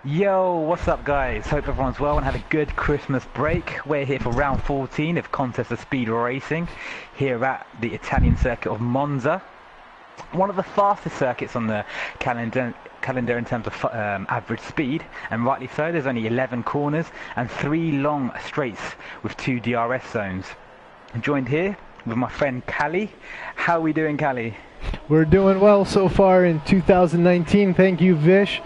Yo, what's up guys? Hope everyone's well and had a good Christmas break. We're here for round 14 of Contest of Speed Racing here at the Italian circuit of Monza. One of the fastest circuits on the calendar in terms of average speed, and rightly so. There's only 11 corners and 3 long straights with 2 DRS zones. I'm joined here with my friend Callie. How are we doing, Callie? We're doing well so far in 2019. Thank you, Vish.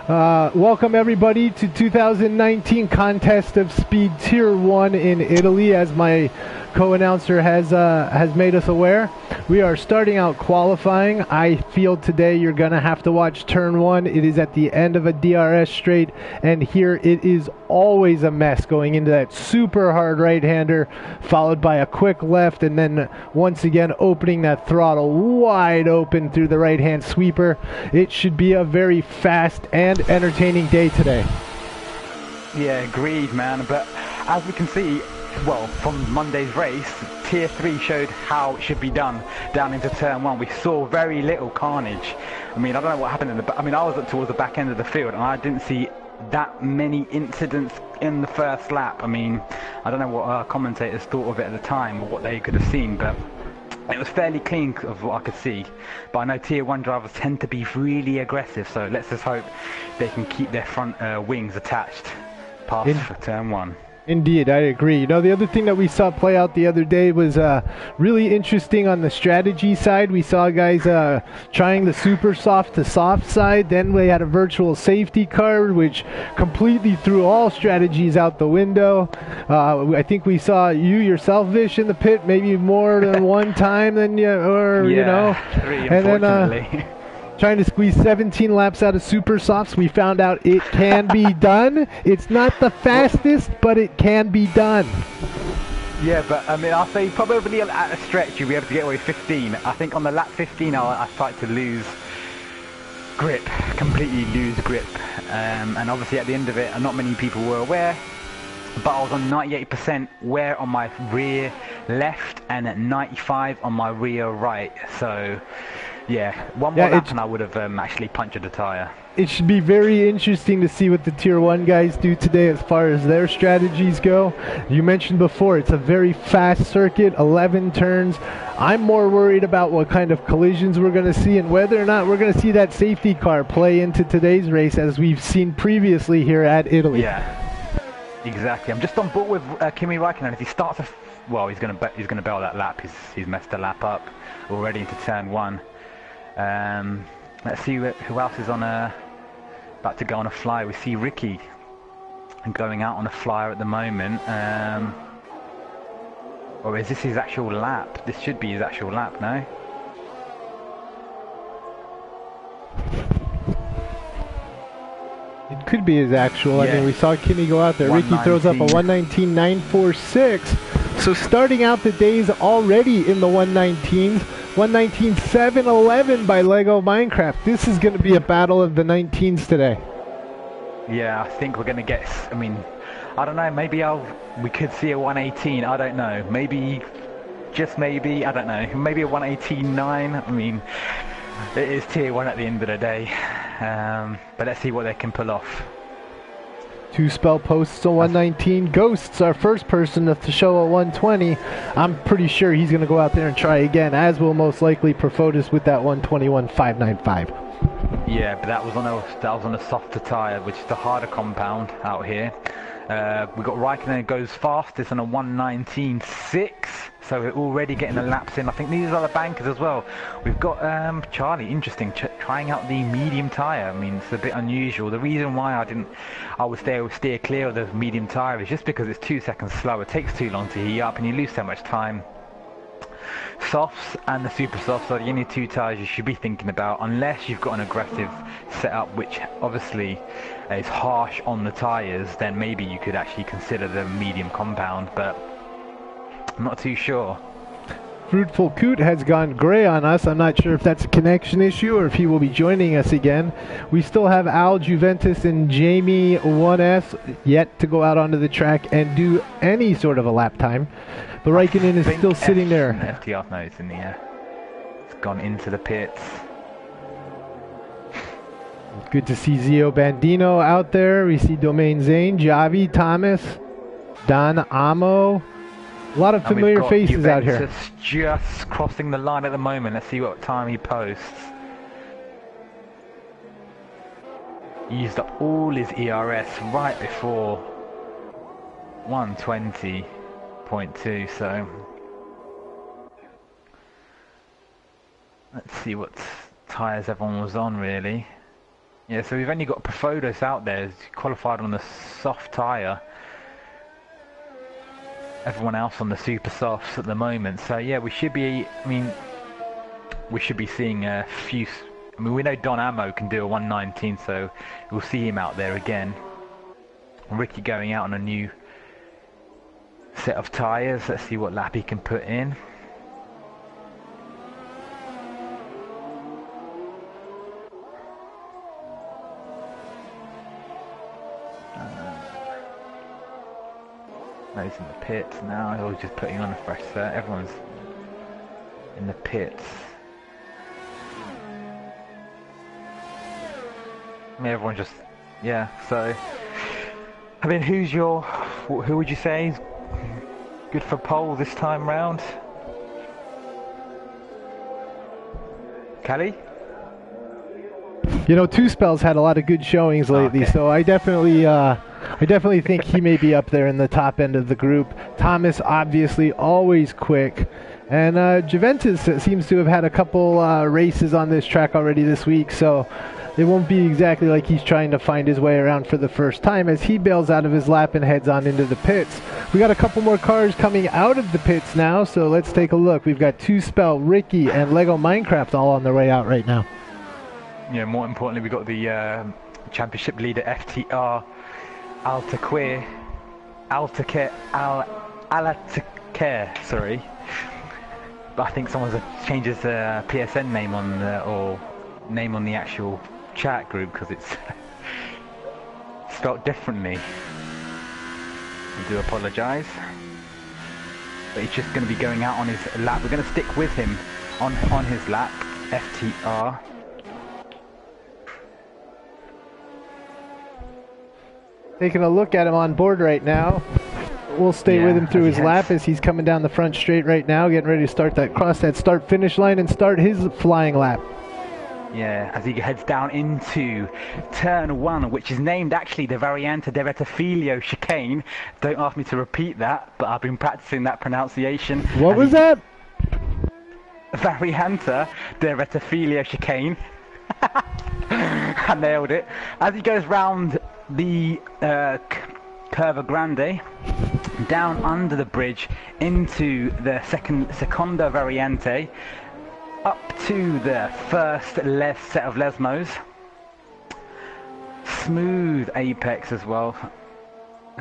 Welcome everybody to 2019 Contest of Speed Tier 1 in Italy. As my co-announcer has made us aware, we are starting out qualifying. I feel today you're going to have to watch turn 1. It is at the end of a DRS straight, and here it is always a mess going into that super hard right-hander, followed by a quick left, and then once again opening that throttle wide open through the right-hand sweeper. It should be a very fast and entertaining day today. Yeah, agreed, man. But as we can see, well, from Monday's race, Tier 3 showed how it should be done down into Turn 1. We saw very little carnage. I mean, I don't know what happened in the... I mean, I was up towards the back end of the field, and I didn't see that many incidents in the first lap. I mean, I don't know what our commentators thought of it at the time, or what they could have seen, but it was fairly clean of what I could see. But I know Tier 1 drivers tend to be really aggressive, so let's just hope they can keep their front wings attached past for Turn 1. Indeed, I agree. You know, the other thing that we saw play out the other day was really interesting on the strategy side. We saw guys trying the super soft to soft side. Then we had a virtual safety car, which completely threw all strategies out the window. I think we saw you yourself, Vish, in the pit maybe more than one time than you, or, yeah, you know. 3, and unfortunately. then trying to squeeze 17 laps out of super softs. We found out it can be done. It's not the fastest, but it can be done. Yeah, but I mean, I'll say probably at a stretch you'll be able to get away 15. I think on the lap 15 I started to lose grip, completely lose grip. And obviously at the end of it, not many people were aware, but I was on 98% wear on my rear left and at 95 on my rear right. So yeah, one more lap and I would have actually punctured the tyre. It should be very interesting to see what the Tier 1 guys do today as far as their strategies go. You mentioned before, it's a very fast circuit, 11 turns. I'm more worried about what kind of collisions we're going to see and whether or not we're going to see that safety car play into today's race as we've seen previously here at Italy. Yeah, exactly. I'm just on board with Kimi Räikkönen. If he starts well, he's going to bail that lap. He's messed the lap up already into Turn 1. Let's see who else is on about to go on a flyer. We see Ricky going out on a flyer at the moment. Or is this his actual lap? This should be his actual lap, no? It could be his actual. Yeah. I mean, we saw Kimi go out there. Ricky throws up a 119.946. So starting out the days already in the 119s. 119.711 by Lego Minecraft. This is going to be a battle of the 19s today. Yeah, I think we're going to get... I mean, I don't know. Maybe we could see a 118. I don't know. Maybe, just maybe. I don't know. Maybe a 118.9. I mean, it is Tier 1 at the end of the day. But let's see what they can pull off. 2 spell posts to 119. Ghosts, our first person to show a 120. I'm pretty sure he's going to go out there and try again, as will most likely Profotis with that 121.595. Yeah, but that was on a softer tyre, which is the harder compound out here. We've got Räikkönen goes fastest on a 119.6, so we're already getting the laps in. I think these are the bankers as well. We've got Charlie, interesting, trying out the medium tyre. I mean, it's a bit unusual. The reason why I would steer clear of the medium tyre is just because it's 2 seconds slower. It takes too long to heat up and you lose so much time. Softs and the super softs are the only 2 tyres you should be thinking about, unless you've got an aggressive setup which obviously is harsh on the tyres. Then maybe you could actually consider the medium compound, but I'm not too sure. Fruitful Coot has gone grey on us. I'm not sure if that's a connection issue or if he will be joining us again. We still have Al, Juventus, and Jamie 1S yet to go out onto the track and do any sort of a lap time. But Räikkönen is still sitting there. FTR notes in the air. It's gone into the pits. Good to see Zio Bandino out there. We see Domain Zane, Javi, Thomas, Don Amo. A lot of familiar faces out here. Just crossing the line at the moment. Let's see what time he posts. He used up all his ERS right before 120.2, so let's see what tyres everyone was on really. Yeah, so we've only got Profodos out there, he's qualified on the soft tyre. Everyone else on the super softs at the moment. So yeah, we should be, we should be seeing a few, we know Don Ammo can do a 119, so we'll see him out there again. Ricky going out on a new set of tyres. Let's see what lap he can put in. He's in the pits now. He's just putting on a fresh set. Everyone's in the pits. Everyone just, yeah. So, who would you say is good for pole this time round? Kelly? You know, Two Spells had a lot of good showings lately, okay. So I definitely think he may be up there in the top end of the group. Thomas, obviously, always quick. And Juventus seems to have had a couple races on this track already this week, so it won't be exactly like he's trying to find his way around for the first time as he bails out of his lap and heads on into the pits. We got a couple more cars coming out of the pits now, so let's take a look. We've got Two Spell, Ricky, and Lego Minecraft all on their way out right now. Yeah, more importantly, we got the championship leader FTR Altaquer, sorry. But I think someone's changed his PSN name on or name on the actual chat group because it's spelt differently. I do apologise. But he's just going to be going out on his lap. We're going to stick with him on his lap, FTR. Taking a look at him on board right now. We'll stay with him through his lap as he's coming down the front straight right now, getting ready to cross that start-finish line and start his flying lap. Yeah, as he heads down into turn 1, which is named actually the Variante de Rettifilo chicane. Don't ask me to repeat that, but I've been practicing that pronunciation. What was that? Variante de Rettifilo chicane. I nailed it. As he goes round the Curva Grande, down under the bridge into the Seconda Variante, up to the first set of Lesmos. Smooth apex as well.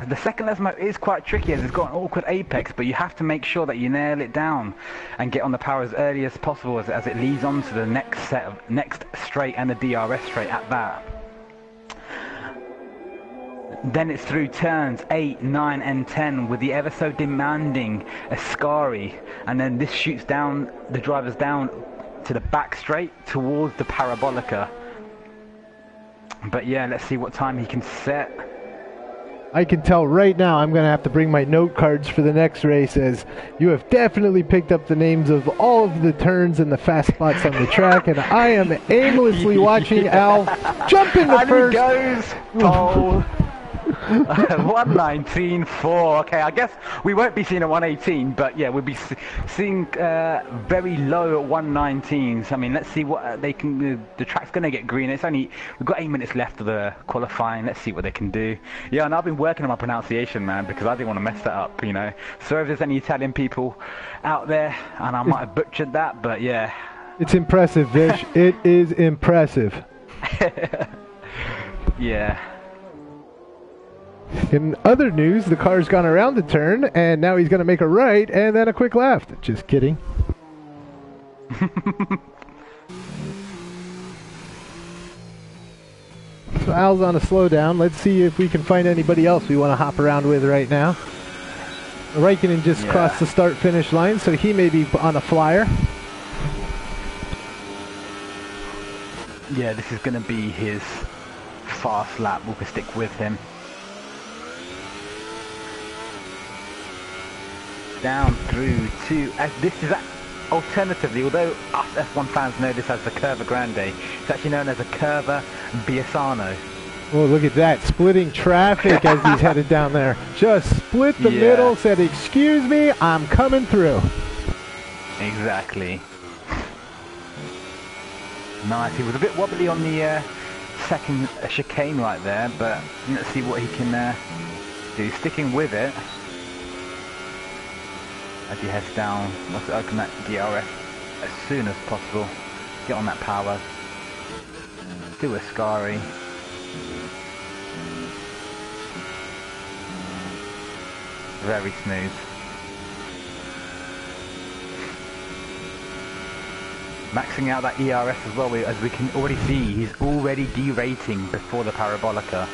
The second Lesmo is quite tricky as it's got an awkward apex, but you have to make sure that you nail it down and get on the power as early as possible as it leads on to the next straight and the DRS straight at that. Then it's through turns 8, 9 and 10 with the ever so demanding Ascari, and then this shoots down the drivers down to the back straight towards the Parabolica. But yeah, let's see what time he can set. I can tell right now I'm going to have to bring my note cards for the next race as you have definitely picked up the names of all of the turns and the fast spots on the track, and I am aimlessly watching Al jump into first. And he goes pole. 119.4. Okay, I guess we won't be seeing a 118, but yeah, we'll be seeing very low 119s. I mean, let's see what they can do. The track's going to get green. We've got 8 minutes left of the qualifying. Let's see what they can do. Yeah, and I've been working on my pronunciation, man, because I didn't want to mess that up, you know. So if there's any Italian people out there, and I might have butchered that, but yeah. It's impressive, Vish. It is impressive. Yeah. In other news, the car's gone around the turn, and now he's going to make a right and then a quick left. Just kidding. So Al's on a slowdown. Let's see if we can find anybody else we want to hop around with right now. Raikkonen just crossed the start-finish line, so he may be on a flyer. Yeah, this is going to be his fast lap. We'll stick with him. Down through to... this is alternatively, although us F1 fans know this as the Curva Grande, it's actually known as a Curva Biasano. Oh, look at that, splitting traffic as he's headed down there. Just split the middle, said, excuse me, I'm coming through. Exactly. Nice, he was a bit wobbly on the second chicane right there, but let's see what he can do. Sticking with it, as he heads down, let's open that DRS as soon as possible. Get on that power. Do a Scari. Very smooth. Maxing out that ERS as well, as we can already see, he's already derating before the Parabolica.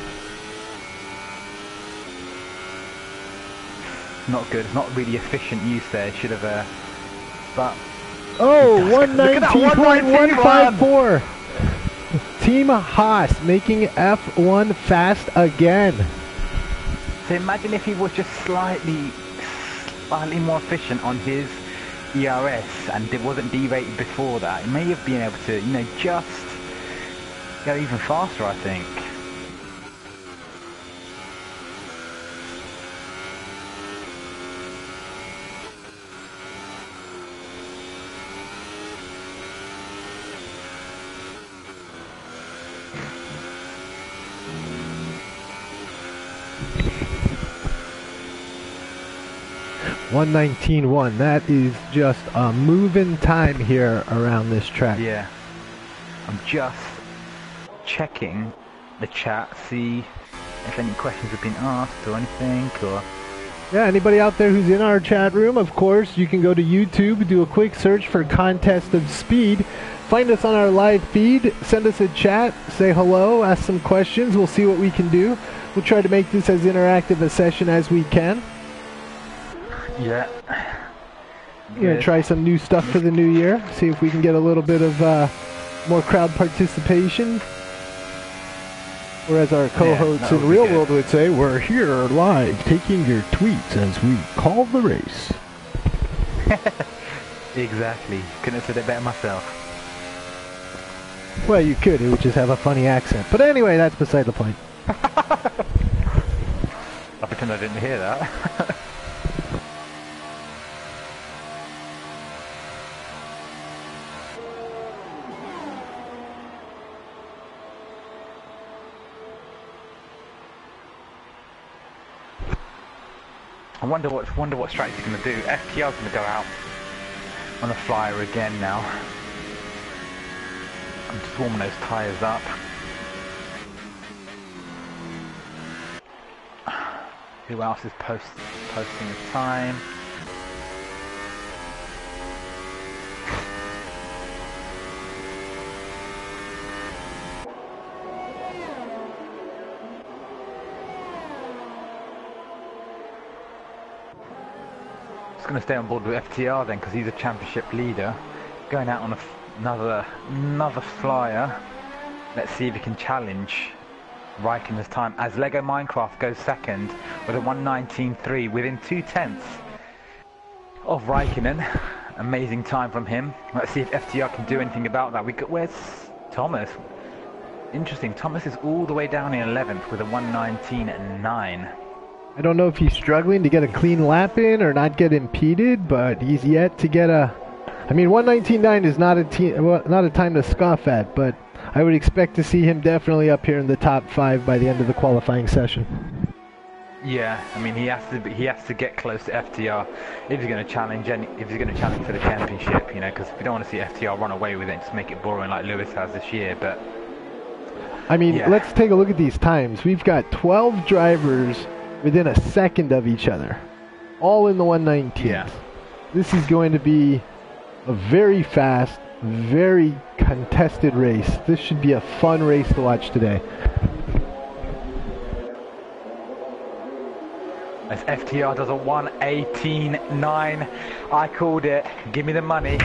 Not good, it's not really efficient use there, should have, but... Oh, 119.154! Team Haas making F1 fast again. So imagine if he was just slightly more efficient on his ERS and it wasn't derated before that. He may have been able to, you know, just go even faster, I think. .119.1. That is just a moving time here around this track. Yeah. I'm just checking the chat, see if any questions have been asked or anything, or... Yeah, anybody out there who's in our chat room, of course, you can go to YouTube, do a quick search for Contest of Speed, find us on our live feed, send us a chat, say hello, ask some questions, we'll see what we can do. We'll try to make this as interactive a session as we can. Yeah. We're going to try some new stuff for the new year, see if we can get a little bit of more crowd participation. Or as our co-hosts in Real World would say, we're here live taking your tweets as we call the race. Exactly. Couldn't have said it better myself. Well, you could. It would just have a funny accent. But anyway, that's beside the point. I pretend I didn't hear that. I wonder what strategy he's going to do. FTR's going to go out on the flyer again now. I'm just warming those tyres up. Who else is posting a time? Going to stay on board with FTR then, because he's a championship leader, going out on another flyer. Let's see if he can challenge Raikkonen's time as Lego Minecraft goes second with a 1:19.3 within 2/10 of Raikkonen. Amazing time from him. Let's see if FTR can do anything about that. Where's Thomas? Interesting, Thomas is all the way down in 11th with a 1:19.9. I don't know if he's struggling to get a clean lap in or not get impeded, but he's yet to get a... I mean, 1:19.9 is not a time to scoff at, but I would expect to see him definitely up here in the top 5 by the end of the qualifying session. Yeah, I mean, he has to get close to FTR if he's going to challenge, and if he's going to challenge for the championship, you know, because we don't want to see FTR run away with it and just make it boring like Lewis has this year. But I mean, let's take a look at these times. We've got 12 drivers within a second of each other, all in the 1:19. Yeah. This is going to be a very fast, very contested race. This should be a fun race to watch today. As FTR does a 1:18.9, I called it. Give me the money.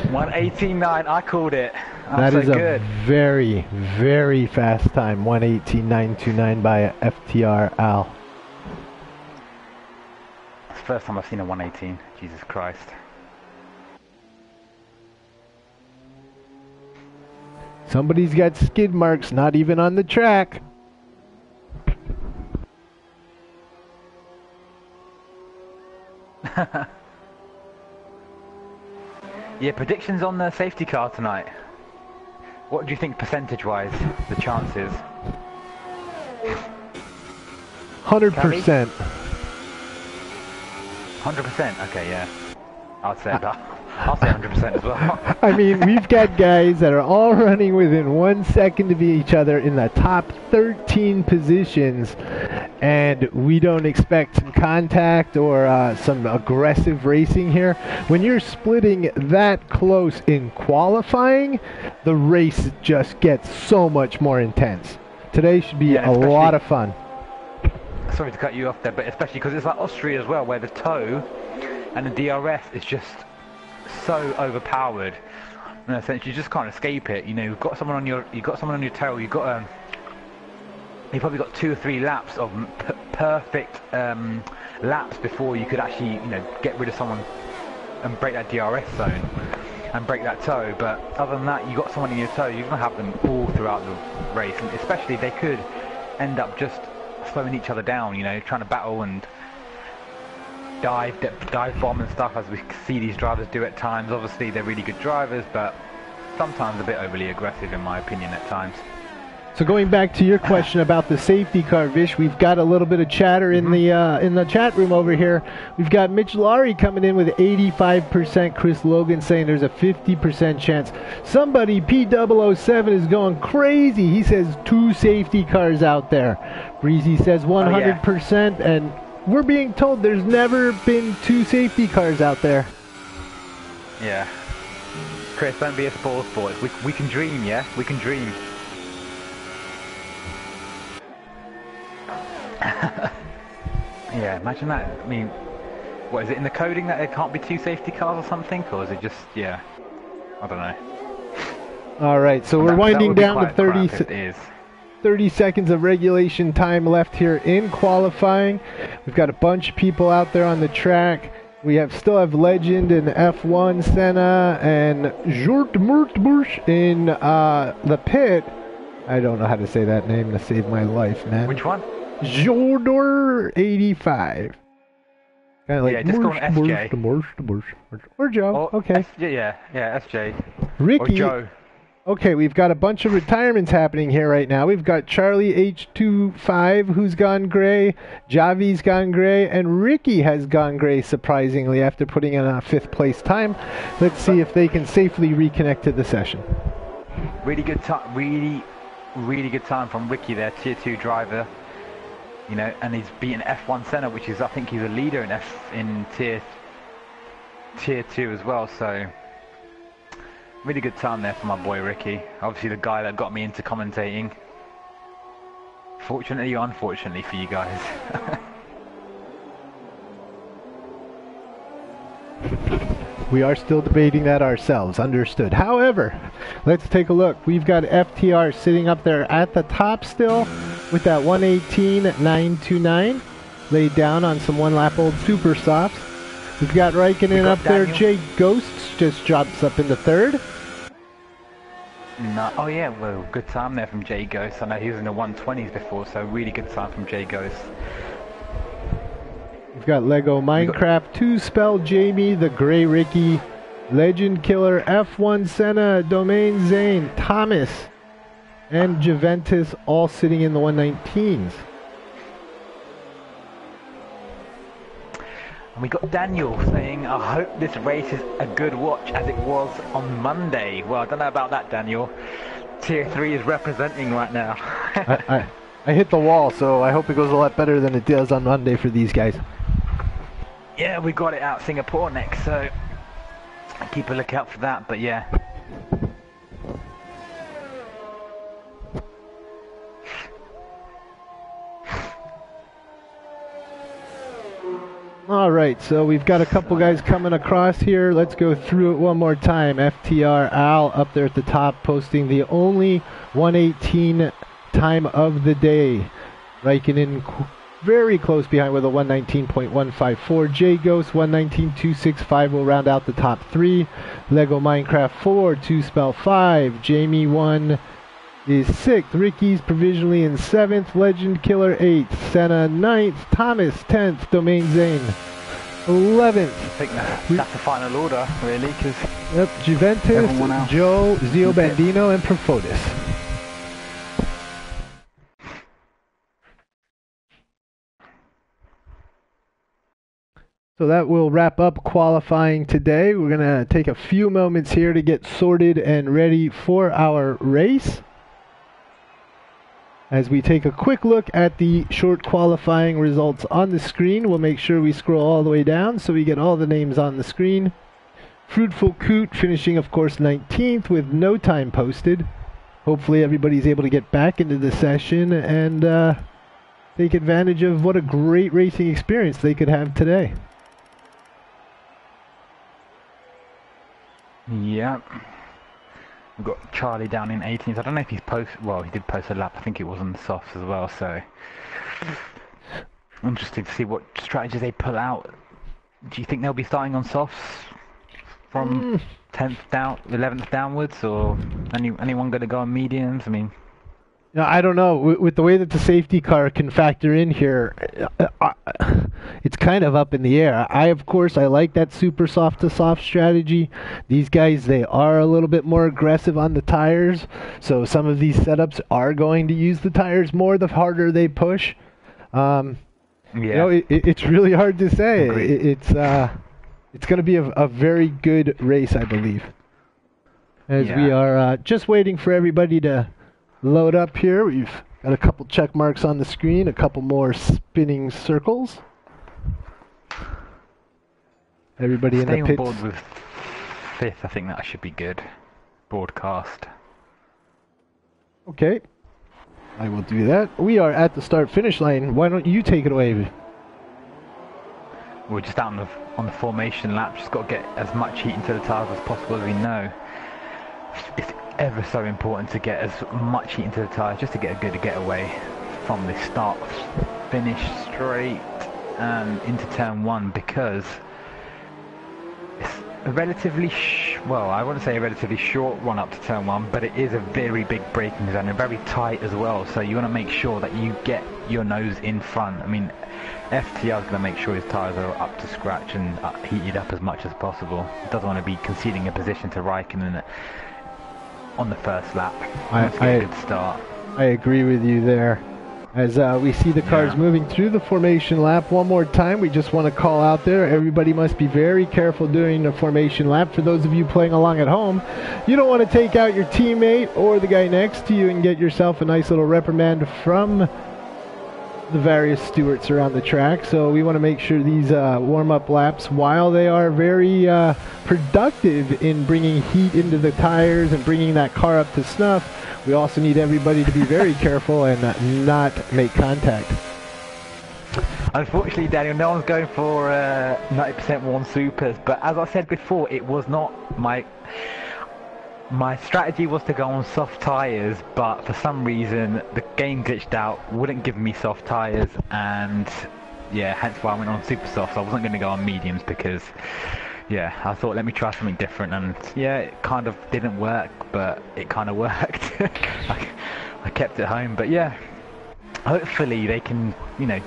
1:18.9, I called it. That so is good. a very, very fast time. 1:18.929 by FTR Al. It's the first time I've seen a 118. Jesus Christ. Somebody's got skid marks, not even on the track. Yeah, predictions on the safety car tonight. What do you think percentage-wise, the chances? 100%. 100%? Okay, yeah. I'd say that. I'll say 100% as well. I mean, we've got guys that are all running within 1 second of each other in the top 13 positions, and we don't expect some contact or some aggressive racing here. When you're splitting that close in qualifying, the race just gets so much more intense. Today should be a lot of fun. Sorry to cut you off there, but especially because it's like Austria as well, where the tow and the DRS is just so overpowered. In a sense, you just can't escape it. You know, you've got someone on your tail. You've probably got 2 or 3 laps of perfect laps before you could actually, you know, get rid of someone and break that DRS zone and break that tow. But other than that, you got someone in your tow. You're gonna have them all throughout the race, and especially they could end up just slowing each other down. You know, trying to battle and dive bomb and stuff, as we see these drivers do at times. Obviously they're really good drivers, but sometimes a bit overly aggressive in my opinion at times. So going back to your question about the safety car, Vish, we've got a little bit of chatter in the chat room over here. We've got Mitch Laurie coming in with 85%. Chris Logan saying there's a 50% chance. Somebody, P007, is going crazy. He says 2 safety cars out there. Breezy says 100%, and we're being told there's never been 2 safety cars out there. Yeah. Chris, don't be a sport. We can dream, yeah? We can dream. Yeah, imagine that. I mean, what is it in the coding that there can't be 2 safety cars or something? Or is it just, yeah, I don't know. All right, so we're winding down to 30 seconds of regulation time left here in qualifying. We've got a bunch of people out there on the track. We still have Legend and F1 Senna and Jort Murtbush in the pit. I don't know how to say that name to save my life, man. Which one? Jordor 85. Kind of like, yeah, just call him SJ. Or Joe. Or okay. Yeah, SJ. Ricky. Or Joe. Okay, we've got a bunch of retirements happening here right now. We've got Charlie H25 who's gone gray, Javi's gone gray, and Ricky has gone gray surprisingly after putting in a 5th place time. Let's see if they can safely reconnect to the session. Really good time. Really good time from Ricky there, tier 2 driver. You know, and he's beaten F1 Senna, which is, I think he's a leader in tier 2 as well. So really good time there for my boy Ricky. Obviously the guy that got me into commentating. Fortunately or unfortunately for you guys. We are still debating that ourselves, understood. However, let's take a look. We've got FTR sitting up there at the top still with that 118.929 laid down on some 1 lap old super softs. We've got Raikkonen up there. Jay Ghosts just drops up into 3rd. No, oh yeah, well, good time there from Jay Ghost. I know he was in the 120s before, so really good time from Jay Ghost. We've got Lego Minecraft, 2 Spell Jamie, the Grey Ricky, Legend Killer, F1 Senna, Domain Zane, Thomas, and Juventus all sitting in the 119s. And we got Daniel saying, I hope this race is a good watch as it was on Monday. Well, I don't know about that, Daniel. Tier 3 is representing right now. I hit the wall, so I hope it goes a lot better than it does on Monday for these guys. Yeah, we got it out Singapore next, so keep a lookout for that, but yeah. All right, so we've got a couple guys coming across here. Let's go through it one more time. FTR Al up there at the top, posting the only 118 time of the day. Raikkonen very close behind with a 119.154. J Ghost 119.265 will round out the top three. Lego Minecraft 4, 2 Spell 5. Jamie 1 is 6th. Ricky's provisionally in 7th. Legend Killer 8th. Senna 9th. Thomas 10th. Domain Zane 11th. I think that's the final order, really, because yep, Juventus, Joe, Zio Bandino, and Profotis. So that will wrap up qualifying today. We're going to take a few moments here to get sorted and ready for our race. As we take a quick look at the short qualifying results on the screen, we'll make sure we scroll all the way down so we get all the names on the screen. Fruitful Coot finishing, of course, 19th with no time posted. Hopefully everybody's able to get back into the session and take advantage of what a great racing experience they could have today. Yeah. We've got Charlie down in 18th. I don't know if he's well, he did post a lap. I think it was on the softs as well, so interesting to see what strategies they pull out. Do you think they'll be starting on softs from 10th down, 11th downwards, or anyone going to go on mediums? I mean, I don't know. With the way that the safety car can factor in here, it's kind of up in the air. Of course, I like that super soft to soft strategy. These guys, they are a little bit more aggressive on the tires, so some of these setups are going to use the tires more the harder they push. Yeah. You know, it's really hard to say. It's going to be a very good race, I believe. As we are just waiting for everybody to load up here. We've got a couple check marks on the screen, a couple more spinning circles. Everybody in the pits. On board with 5th, I think that should be good. Broadcast. Okay, I will do that. We are at the start-finish line. Why don't you take it away? We're just out on the formation lap. Just got to get as much heat into the tires as possible, as we know. It's ever so important to get as much heat into the tyres just to get a good getaway from the start finish straight into turn 1, because it's a relatively well, I wouldn't say a relatively short run up to turn 1, but it is a very big braking zone and very tight as well, so you want to make sure that you get your nose in front. I mean, FTR is going to make sure his tyres are up to scratch and heated up as much as possible. He doesn't want to be conceding a position to Raikkonen on the first lap. A good start. I agree with you there. As we see the cars moving through the formation lap one more time, we just want to call out there, everybody must be very careful during the formation lap. For those of you playing along at home, you don't want to take out your teammate or the guy next to you and get yourself a nice little reprimand from the various stewards around the track. So we want to make sure these warm-up laps, while they are very productive in bringing heat into the tires and bringing that car up to snuff, we also need everybody to be very careful and not make contact. Unfortunately, Daniel, no one's going for 90% worn supers, but as I said before, it was not my strategy was to go on soft tyres, but for some reason the game glitched out, wouldn't give me soft tyres, and yeah, hence why I went on super soft. I wasn't going to go on mediums because I thought, let me try something different, and yeah, it kind of didn't work, but it kind of worked. I kept it home, but yeah, hopefully they can,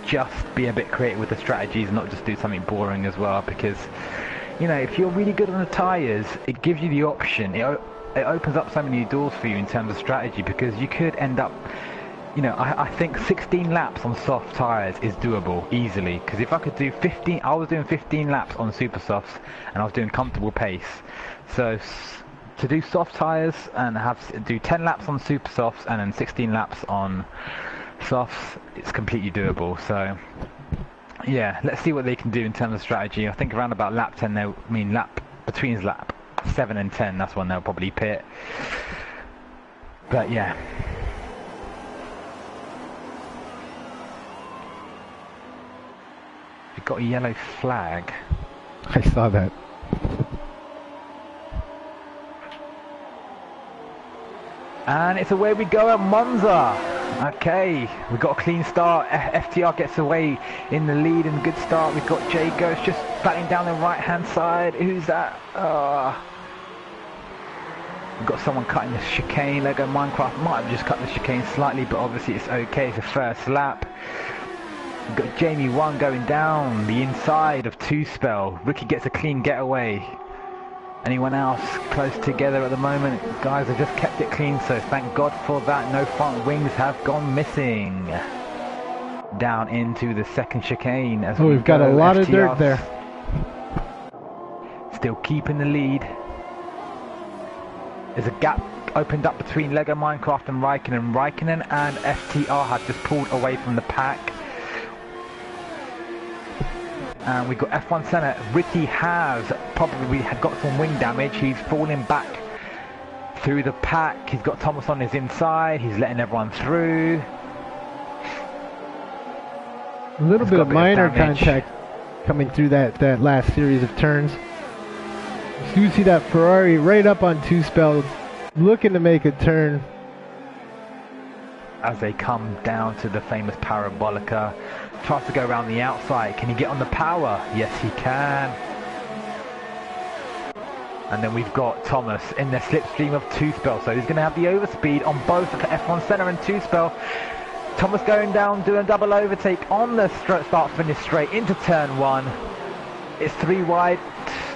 just be a bit creative with the strategies and not just do something boring as well, because if you're really good on the tyres, it gives you the option. It opens up so many doors for you in terms of strategy, because you could end up, I think 16 laps on soft tyres is doable easily, because if I could do 15, I was doing 15 laps on super softs and I was doing comfortable pace. So to do soft tyres and do 10 laps on super softs and then 16 laps on softs, it's completely doable. So yeah, let's see what they can do in terms of strategy. I think around about lap 10, between lap 7 and 10, that's when they'll probably pit. But yeah. We've got a yellow flag. I saw that. And it's away we go at Monza. Okay, we got a clean start. FTR gets away in the lead and good start. We've got Jay Ghost just batting down the right hand side. Who's that? We've got someone cutting the chicane. Lego Minecraft might have just cut the chicane slightly, but obviously it's okay. It's the first lap. We've got Jamie 1 going down the inside of 2-spell. Ricky gets a clean getaway. Anyone else close together at the moment? Guys have just kept it clean, so thank God for that. No front wings have gone missing. Down into the second chicane. As we've got a lot of dirt there. Still keeping the lead. There's a gap opened up between Lego Minecraft and Raikkonen. Raikkonen and FTR have just pulled away from the pack. And we've got F1 Senna. Ricky has probably got some wing damage. He's falling back through the pack. He's got Thomas on his inside. He's letting everyone through. A little bit of minor contact coming through that last series of turns. You see that Ferrari right up on 2-spell, looking to make a turn. As they come down to the famous Parabolica. Tries to go around the outside. Can he get on the power? Yes, he can. And then we've got Thomas in the slipstream of 2-spell. So he's going to have the overspeed on both F1 Senna and 2-spell. Thomas going down, doing a double overtake on the start-finish straight into turn 1. It's 3 wide.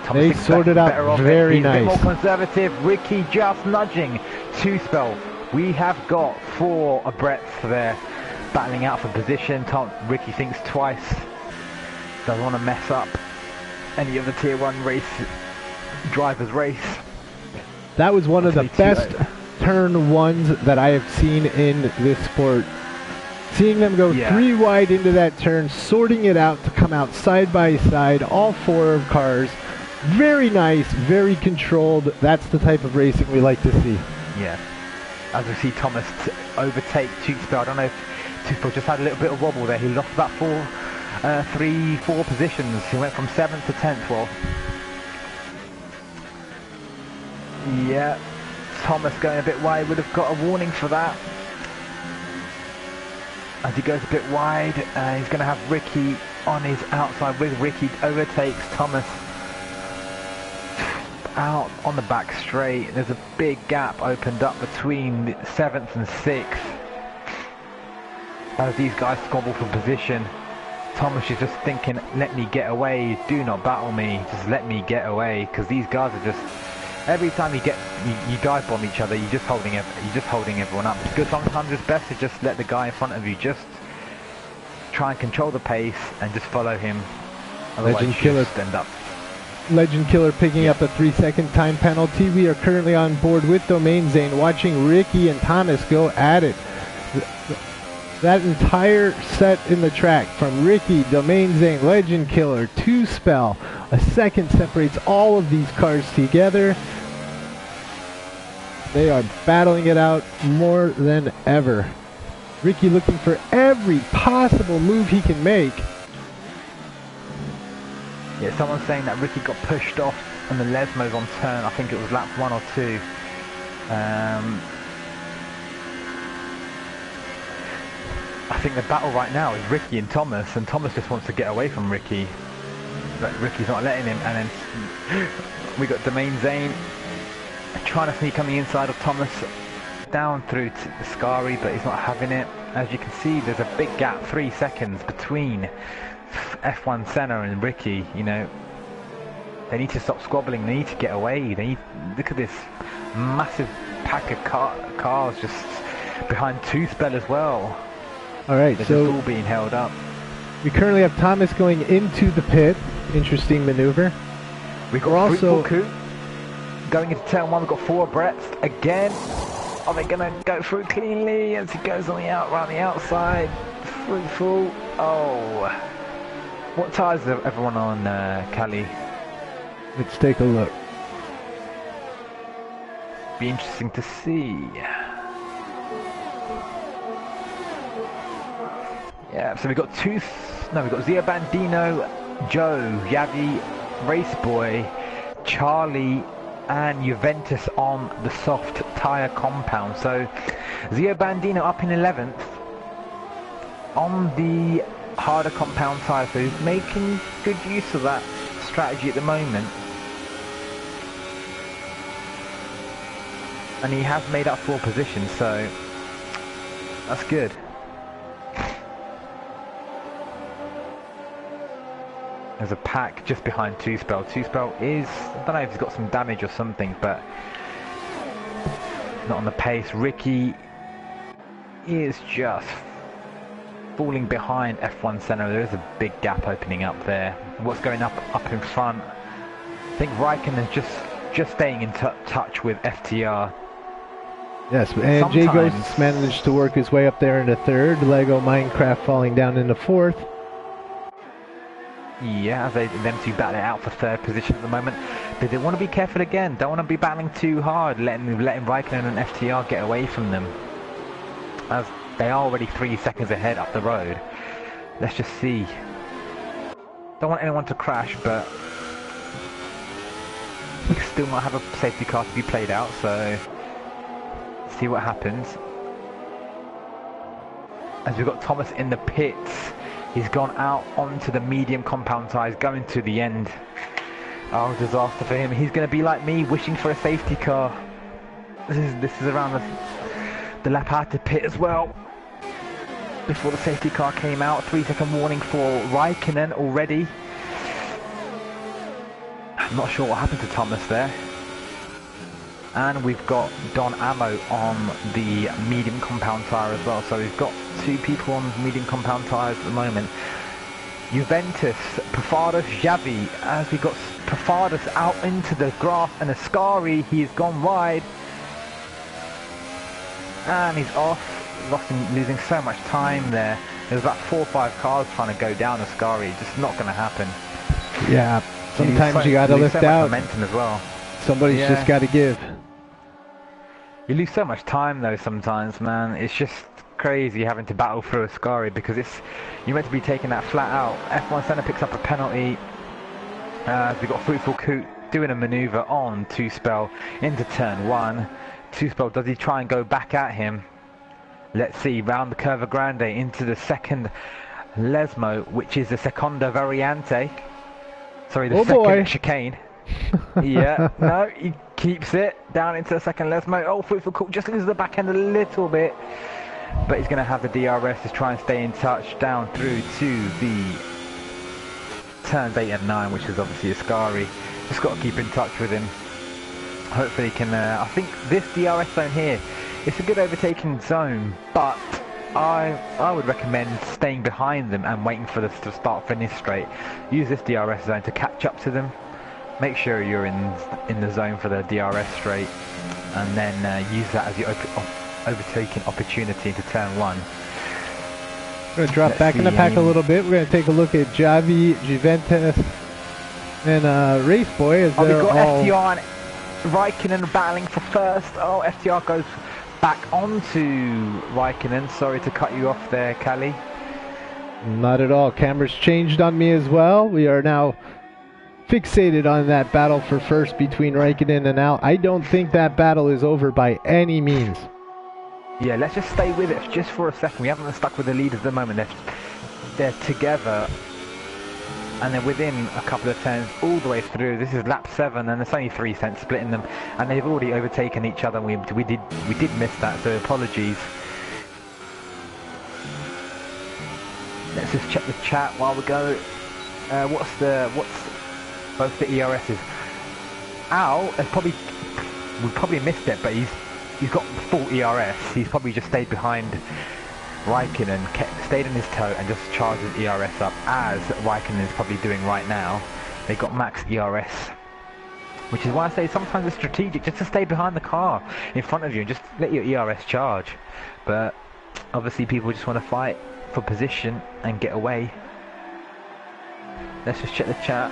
Thomas they sorted out very nice. He's a bit more conservative. Ricky just nudging 2-spell. We have got 4 breadths there. Battling out for position. Ricky thinks twice. Doesn't want to mess up any of the Tier 1 race drivers' race. That was one of the best turn 1s that I have seen in this sport. Seeing them go 3 wide into that turn, sorting it out to come out side by side, all 4 cars. Very nice, very controlled. That's the type of racing we like to see. Yeah. As we see Thomas overtake 2-spell. I don't know if 2-spell just had a little bit of wobble there. He lost about 4 positions. He went from 7th to 10th. Well, yeah, Thomas going a bit wide. Would have got a warning for that. As he goes a bit wide, he's going to have Ricky on his outside. With Ricky overtakes Thomas out on the back straight. There's a big gap opened up between the 7th and 6th. As these guys squabble for position, Thomas is just thinking, let me get away, do not battle me, just let me get away, because these guys are just, every time you dive bomb each other, you're just holding everyone up. Because sometimes it's best to just let the guy in front of you just try and control the pace and just follow him. Otherwise Legend Killer end up. Legend Killer picking up the 3-second time penalty. We are currently on board with Domain Zane, watching Ricky and Thomas go at it. That entire set in the track from Ricky, Domain Zane, Legend Killer, 2-spell. A second separates all of these cars together. They are battling it out more than ever. Ricky looking for every possible move he can make. Yeah, someone's saying that Ricky got pushed off on the Lesmos on turn, I think it was lap 1 or 2. I think the battle right now is Ricky and Thomas just wants to get away from Ricky, but Ricky's not letting him. And then we got Domain Zane trying to sneak on the inside of Thomas down through to the Scary, but he's not having it. As you can see, there's a big gap, 3 seconds between F1 Senna and Ricky. You know, they need to stop squabbling. They need to get away. They need, look at this massive pack of cars just behind 2-spell as well. All right, they're so just all being held up. We currently have Thomas going into the pit. Interesting maneuver. We've got also going into turn 1. We've got 4 breadths again. Are they gonna go through cleanly as he goes on the around the outside? Fruitful. Oh, what tyres is everyone on, Cali? Let's take a look. Be interesting to see. Yeah, Yeah, so we've got we've got Zia Bandino, Joe, Yavi, Raceboy, Charlie, and Juventus on the soft tyre compound. So Zia Bandino up in 11th on the harder compound tyre, so he's making good use of that strategy at the moment. And he has made up 4 positions, so that's good. There's a pack just behind Two Spell. Two Spell is, I don't know if he's got some damage or something, but not on the pace. Ricky is just falling behind F1 Senna. There is a big gap opening up there. What's going up in front? I think Raikkonen is just staying in touch with FTR. Yes, and Jay Ghosts managed to work his way up there into 3rd. Lego Minecraft falling down into 4th. Yeah, as them two battle it out for 3rd position at the moment. But they want to be careful again. Don't want to be battling too hard, letting Raikkonen and FTR get away from them, as they are already 3 seconds ahead up the road. Let's just see. Don't want anyone to crash, but we still might have a safety car to be played out, so see what happens. As we've got Thomas in the pits, he's gone out onto the medium compound tyres, going to the end. Oh, disaster for him. He's going to be like me, wishing for a safety car. This is around the lap out to pit as well. Before the safety car came out, 3-second warning for Raikkonen already. I'm not sure what happened to Thomas there. And we've got Don Ammo on the medium compound tyre as well. So we've got 2 people on medium compound tyres at the moment. Juventus, Prefados, Javi, as we got Prefados out into the grass, and Ascari, he's gone wide. And he's off, losing so much time there. There's about 4 or 5 cars trying to go down Ascari, just not going to happen. Yeah, sometimes you got to lift out. Momentum as well. Somebody's just got to give. You lose so much time though sometimes, man. It's just crazy having to battle through Ascari, because you're meant to be taking that flat out. F1 Senna picks up a penalty. We've got Fruitful Coot doing a manoeuvre on Two Spell into turn 1. Two Spell, does he try and go back at him? Let's see, round the Curva Grande into the second Lesmo, which is the Seconda Variante. Sorry, the second chicane. Yeah, no, he keeps it down into the second Lesmo. Oh, Fruitful Cook just loses the back end a little bit, but he's going to have the DRS to try and stay in touch down through to the turns 8 and 9, which is obviously Ascari. Just got to keep in touch with him. Hopefully he can, I think this DRS zone here, it's a good overtaking zone, but I would recommend staying behind them and waiting for the start finish straight. Use this DRS zone to catch up to them. Make sure you're in the zone for the DRS straight, and then use that as your overtaking opportunity into turn 1. We're going to drop back in the pack a little bit. We're going to take a look at Javi, Juventus, and Raceboy as they're all... We've got FTR and Raikkonen battling for first. Oh, FTR goes back onto Raikkonen. Sorry to cut you off there, Callie. Not at all. Cameras changed on me as well. We are now fixated on that battle for first between Raikkonen and Al. I don't think that battle is over by any means. Yeah, let's just stay with it just for a second. We haven't been stuck with the leaders at the moment. They're together, and they're within a couple of turns all the way through. This is lap 7, and there's only 3 cents splitting them, and they've already overtaken each other. We did miss that, so apologies. Let's just check the chat while we go. What's both the ERSs? Al has we probably missed it, but he's got full ERS. He's probably just stayed behind Raikkonen, stayed in his toe and just charged his ERS up, as Raikkonen is probably doing right now. They got max ERS, which is why I say sometimes it's strategic just to stay behind the car in front of you and just let your ERS charge. But obviously people just want to fight for position and get away. Let's just check the chat.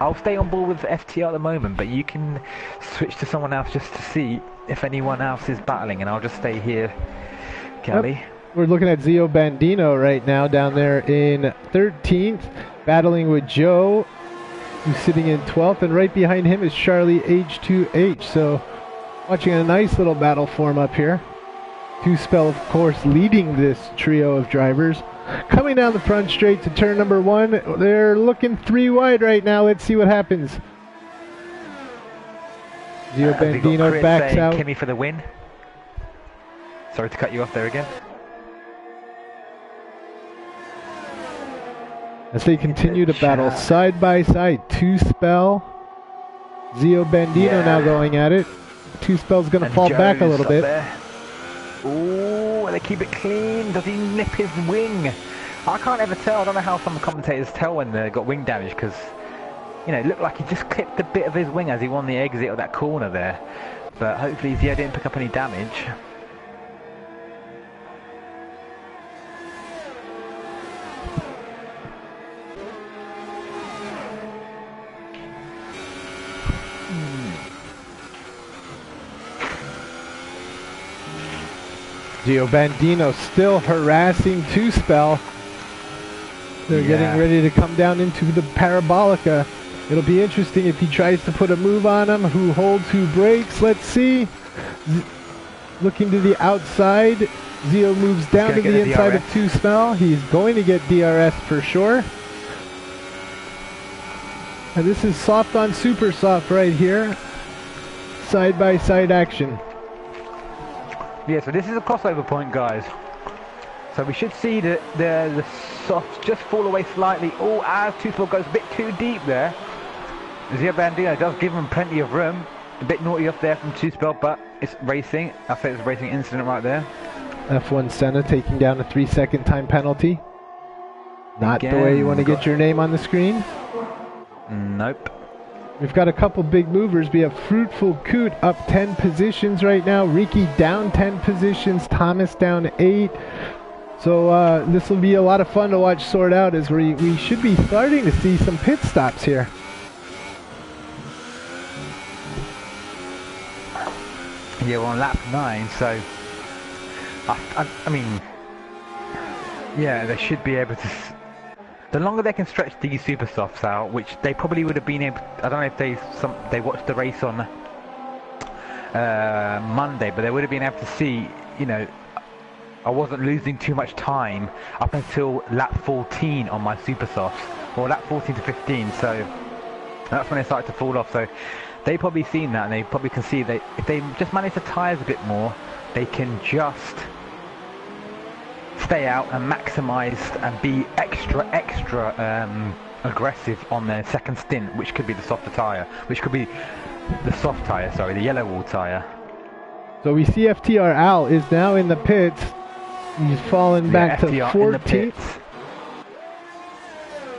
I'll stay on board with FTR at the moment, but you can switch to someone else just to see if anyone else is battling, and I'll just stay here, Kelly. Yep. We're looking at Zio Bandino right now down there in 13th, battling with Joe, who's sitting in 12th, and right behind him is Charlie H2H. So watching a nice little battle form up here. Two Spell, of course, leading this trio of drivers. Coming down the front straight to turn number 1. They're looking 3 wide right now. Let's see what happens. Zio Bandino backs out. Kimmy for the win. Sorry to cut you off there again. As they continue to battle side by side, Two Spell, Zio Bandino now going at it. Two Spell's going to fall back a little bit. Ooh, they keep it clean. Does he nip his wing? I can't ever tell. I don't know how some commentators tell when they got wing damage, because, you know, it looked like he just clipped a bit of his wing as he won the exit of that corner there. But hopefully Zio didn't pick up any damage. Zio Bandino still harassing Two Spell. They're getting ready to come down into the Parabolica. It'll be interesting if he tries to put a move on him. Who holds, who breaks? Let's see. Looking to the outside. Zio moves down to the inside of Two Spell. He's going to get DRS for sure. And this is soft on super soft right here. Side by side action. Yeah, so this is a crossover point, guys. So we should see the softs just fall away slightly. Oh, as Two Spell goes a bit too deep there. Zio Bandino does give him plenty of room. A bit naughty off there from Two Spell, but it's racing. I'll say it's a racing incident right there. F1 Senna taking down a 3-second time penalty. Not the way you want to get your name on the screen. Nope. We've got a couple big movers. We have Fruitful Coot up 10 positions right now. Riki down 10 positions. Thomas down 8. So this will be a lot of fun to watch sort out, as we should be starting to see some pit stops here. Yeah, we're on lap 9, so I mean, yeah, they should be able to. The longer they can stretch these super softs out, which they probably would have been able. I don't know if they watched the race on Monday, but they would have been able to see. You know, I wasn't losing too much time up until lap 14 on my super softs, or lap 14 to 15. So that's when they started to fall off. So they probably seen that, and they probably can see that if they just manage the tyres a bit more, they can just stay out and maximise and be extra aggressive on their second stint, which could be the softer tyre, which could be the soft tyre, sorry, the yellow wall tyre. So we see FTR Al is now in the pits. He's fallen back to 14th.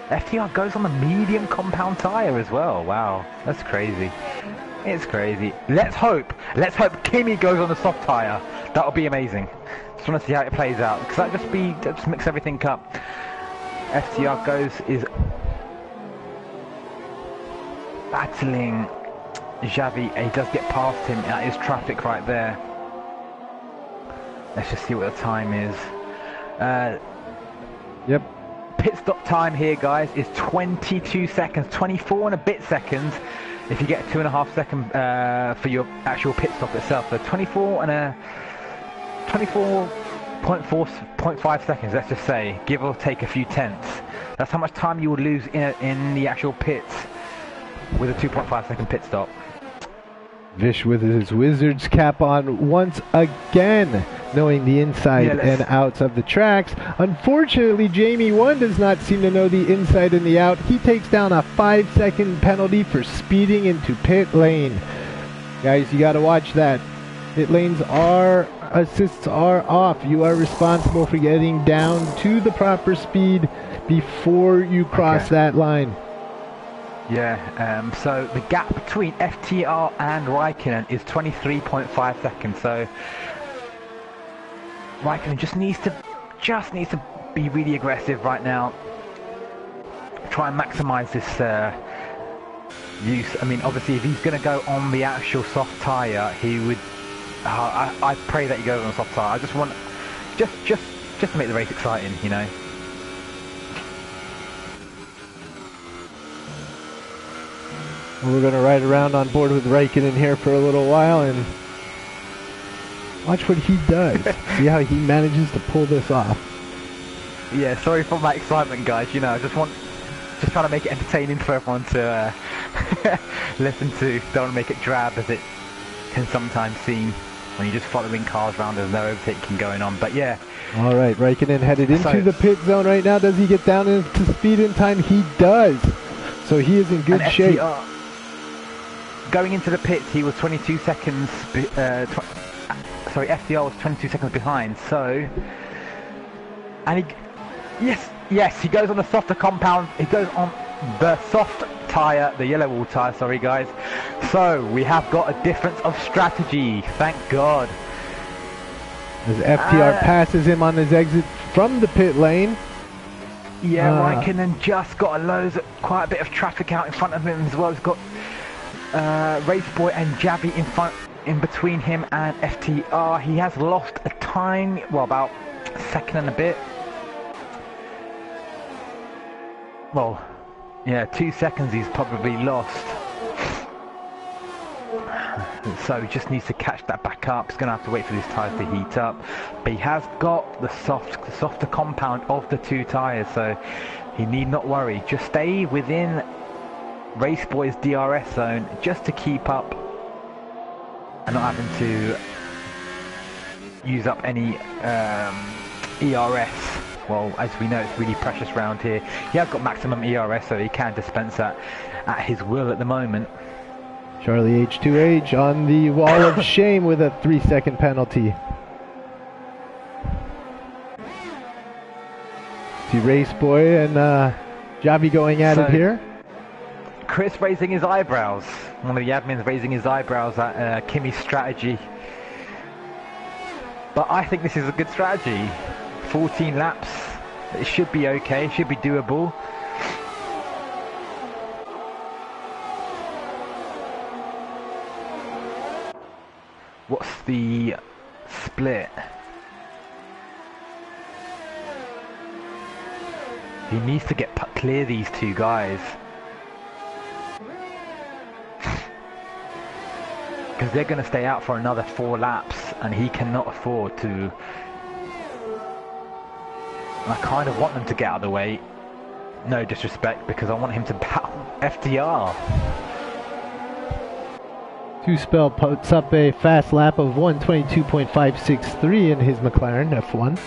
FTR goes on the medium compound tyre as well. Wow, that's crazy. It's crazy. Let's hope Kimi goes on the soft tyre. That'll be amazing. Just want to see how it plays out, because that just mix everything up. FTR is battling Xavi. He does get past him. That is traffic right there. Let's just see what the time is. Yep. Pit stop time here, guys, is 22 seconds, 24 and a bit seconds. If you get a 2.5 second for your actual pit stop itself, so 24.5 seconds, let's just say, give or take a few tenths. That's how much time you would lose in the actual pits with a 2.5 second pit stop. Vish with his Wizards cap on once again, knowing the inside and outs of the tracks. Unfortunately, Jamie 1 does not seem to know the inside and the out. He takes down a 5-second penalty for speeding into pit lane. Guys, you got to watch that. Pit lanes assists are off. You are responsible for getting down to the proper speed before you cross that line. Yeah, so the gap between FTR and Raikkonen is 23.5 seconds, so Raikkonen just needs to be really aggressive right now. Try and maximise this use. I mean, obviously, if he's going to go on the actual soft tyre, he would. I pray that he goes on a soft tyre. I just want, just just to make the race exciting, you know. We're going to ride around on board with Raikkonen here for a little while and watch what he does. See how he manages to pull this off. Yeah, sorry for my excitement, guys. You know, I just trying to make it entertaining for everyone to listen to. Don't want to make it drab, as it can sometimes seem when you're just following cars around. There's no overtaking going on. But yeah. All right, Raikkonen headed into the pit zone right now. Does he get down into speed in time? He does. So he is in good shape. Going into the pits, he was 22 seconds. Sorry, FDR was 22 seconds behind. So, and yes, he goes on the softer compound. He goes on the soft tyre, the yellow wall tyre. Sorry, guys. So we have got a difference of strategy. Thank God. As FDR passes him on his exit from the pit lane. Yeah, Raikkonen just got quite a bit of traffic out in front of him as well. He's got Raceboy and Javi in between him and FTR. He has lost a time, well, about a second and a bit. Well, yeah, 2 seconds he's probably lost. So he just needs to catch that back up. He's going to have to wait for these tyres to heat up. But he has got the softer compound of the two tyres, so he need not worry. Just stay within Raceboy's DRS zone just to keep up and not having to use up any ERS. Well, as we know, it's really precious around here. He has got maximum ERS, so he can dispense that at his will at the moment. Charlie H2H on the wall of shame with a 3-second penalty. See Raceboy and Javi going at it here. Chris raising his eyebrows. One of the admins raising his eyebrows at Kimi's strategy. But I think this is a good strategy. 14 laps. It should be okay. It should be doable. What's the split? He needs to clear these two guys. Because they're going to stay out for another 4 laps and he cannot afford to. And I kind of want them to get out of the way. No disrespect, because I want him to battle FDR. Two-Spell puts up a fast lap of 1:22.563 in his McLaren F1.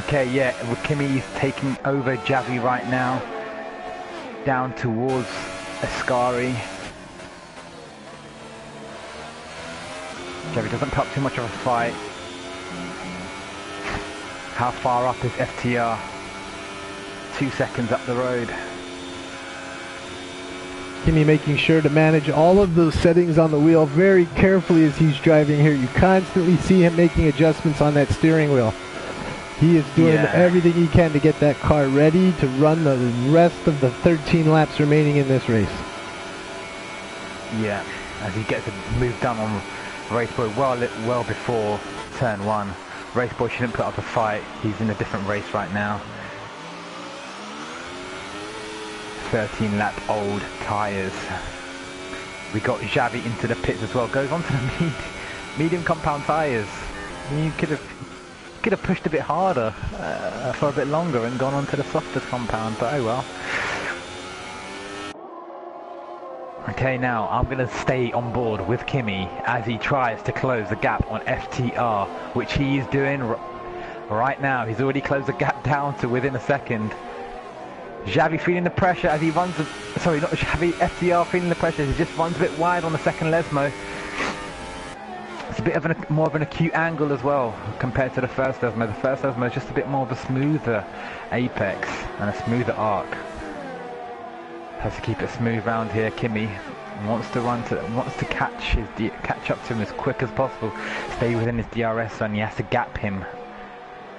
Okay, yeah, Kimi's taking over Javi right now, down towards Ascari. Javi doesn't put up too much of a fight. How far up is FTR? 2 seconds up the road. Kimi making sure to manage all of those settings on the wheel very carefully as he's driving here. You constantly see him making adjustments on that steering wheel. He is doing everything he can to get that car ready to run the rest of the 13 laps remaining in this race. Yeah, as he gets a move done on Raceboy well before turn 1. Raceboy shouldn't put up a fight. He's in a different race right now. 13 lap old tyres. We got Javi into the pits as well. Goes on to the medium compound tyres. You could have pushed a bit harder for a bit longer and gone on to the softer compound, but oh well. Okay, now I'm going to stay on board with Kimi as he tries to close the gap on FTR, which he is doing right now. He's already closed the gap down to within a second. Javi feeling the pressure as he runs, sorry, not Javi, FTR feeling the pressure as he just runs a bit wide on the second Lesmo. It's a bit of more of an acute angle as well compared to the first Lesmo. The first Lesmo is just a bit more of a smoother apex and a smoother arc. Has to keep it smooth round here. Kimi wants to catch up to him as quick as possible. Stay within his DRS zone. He has to gap him